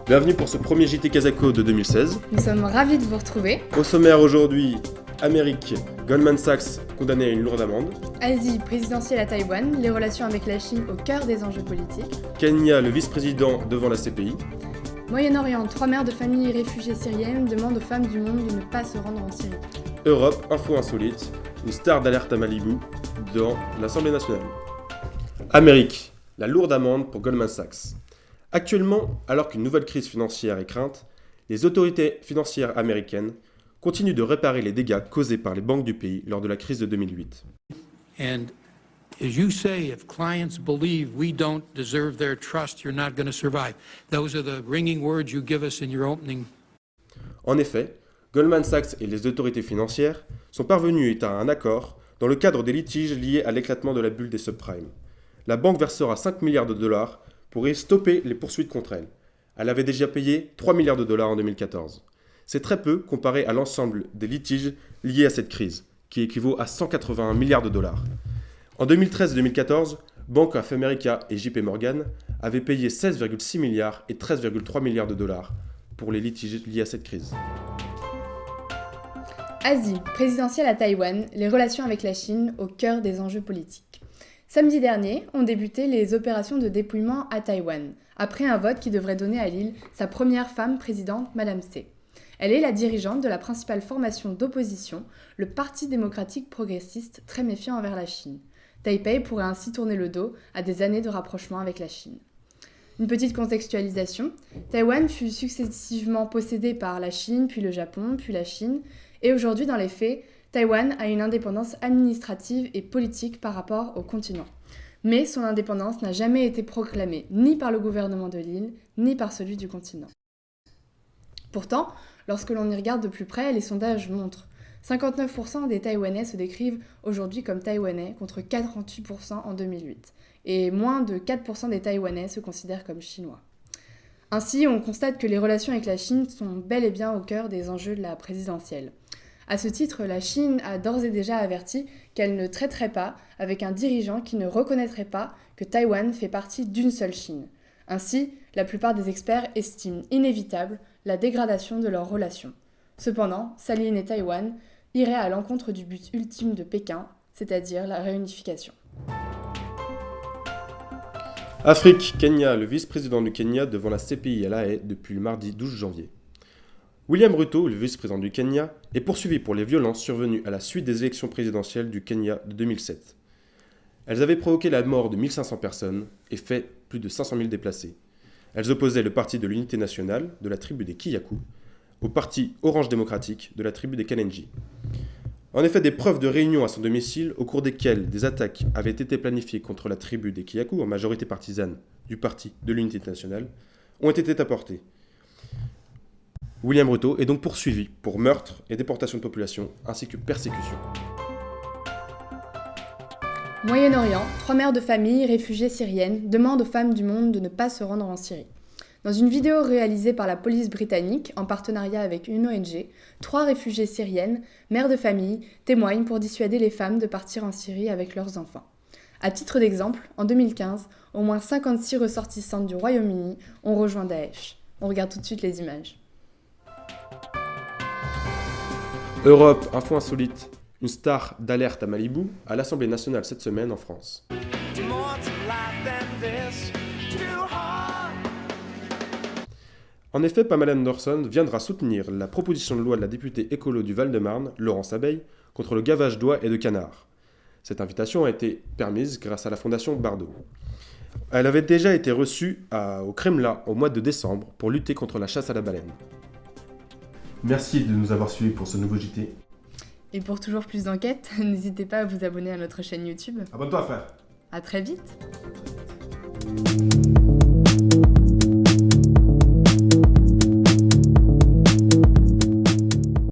Bienvenue pour ce premier JT Kazako de 2016. Nous sommes ravis de vous retrouver. Au sommaire aujourd'hui, Amérique, Goldman Sachs condamné à une lourde amende. Asie, présidentielle à Taïwan, les relations avec la Chine au cœur des enjeux politiques. Kenya, le vice-président devant la CPI. Moyen-Orient, 3 mères de familles réfugiées syriennes demandent aux femmes du monde de ne pas se rendre en Syrie. Europe, info insolite, une star d'alerte à Malibu dans l'Assemblée nationale. Amérique, la lourde amende pour Goldman Sachs. Actuellement, alors qu'une nouvelle crise financière est crainte, les autorités financières américaines continuent de réparer les dégâts causés par les banques du pays lors de la crise de 2008. And as you say, if clients believe we don't deserve their trust, you're not going to survive. Those are the ringing words you give us in your opening. En effet, Goldman Sachs et les autorités financières sont parvenus à un accord dans le cadre des litiges liés à l'éclatement de la bulle des subprimes. La banque versera 5 milliards de dollars pour stopper les poursuites contre elle. Elle avait déjà payé 3 milliards de dollars en 2014. C'est très peu comparé à l'ensemble des litiges liés à cette crise, qui équivaut à 181 milliards de dollars. En 2013 et 2014, Bank of America et JP Morgan avaient payé 16,6 milliards et 13,3 milliards de dollars pour les litiges liés à cette crise. Asie, présidentielle à Taïwan, les relations avec la Chine au cœur des enjeux politiques. Samedi dernier ont débuté les opérations de dépouillement à Taïwan, après un vote qui devrait donner à l'île sa première femme présidente, Madame Tsai. Elle est la dirigeante de la principale formation d'opposition, le Parti démocratique progressiste, très méfiant envers la Chine. Taipei pourrait ainsi tourner le dos à des années de rapprochement avec la Chine. Une petite contextualisation, Taïwan fut successivement possédée par la Chine, puis le Japon, puis la Chine, et aujourd'hui dans les faits, Taïwan a une indépendance administrative et politique par rapport au continent. Mais son indépendance n'a jamais été proclamée ni par le gouvernement de l'île, ni par celui du continent. Pourtant, lorsque l'on y regarde de plus près, les sondages montrent 59% des Taïwanais se décrivent aujourd'hui comme Taïwanais contre 48% en 2008. Et moins de 4% des Taïwanais se considèrent comme Chinois. Ainsi, on constate que les relations avec la Chine sont bel et bien au cœur des enjeux de la présidentielle. À ce titre, la Chine a d'ores et déjà averti qu'elle ne traiterait pas avec un dirigeant qui ne reconnaîtrait pas que Taïwan fait partie d'une seule Chine. Ainsi, la plupart des experts estiment inévitable la dégradation de leurs relations. Cependant, s'aligner Taïwan irait à l'encontre du but ultime de Pékin, c'est-à-dire la réunification. Afrique, Kenya, le vice-président du Kenya devant la CPI à La Haye depuis le mardi 12 janvier. William Ruto, le vice-président du Kenya, est poursuivi pour les violences survenues à la suite des élections présidentielles du Kenya de 2007. Elles avaient provoqué la mort de 1500 personnes et fait plus de 500 000 déplacés. Elles opposaient le parti de l'Unité nationale de la tribu des Kiyaku au parti Orange démocratique de la tribu des Kalenji. En effet, des preuves de réunion à son domicile au cours desquelles des attaques avaient été planifiées contre la tribu des Kiyaku, en majorité partisane du parti de l'Unité nationale, ont été apportées. William Ruto est donc poursuivi pour meurtre et déportation de population, ainsi que persécution. Moyen-Orient, 3 mères de famille réfugiées syriennes demandent aux femmes du monde de ne pas se rendre en Syrie. Dans une vidéo réalisée par la police britannique en partenariat avec une ONG, 3 réfugiées syriennes, mères de famille, témoignent pour dissuader les femmes de partir en Syrie avec leurs enfants. À titre d'exemple, en 2015, au moins 56 ressortissantes du Royaume-Uni ont rejoint Daesh. On regarde tout de suite les images. Europe, info insolite, une star d'alerte à Malibu à l'Assemblée nationale cette semaine en France. En effet, Pamela Anderson viendra soutenir la proposition de loi de la députée écolo du Val-de-Marne, Laurence Abeille, contre le gavage d'oies et de canards. Cette invitation a été permise grâce à la Fondation Bardot. Elle avait déjà été reçue au Kremlin au mois de décembre pour lutter contre la chasse à la baleine. Merci de nous avoir suivis pour ce nouveau JT. Et pour toujours plus d'enquêtes, n'hésitez pas à vous abonner à notre chaîne YouTube. Abonne-toi, frère. À très vite.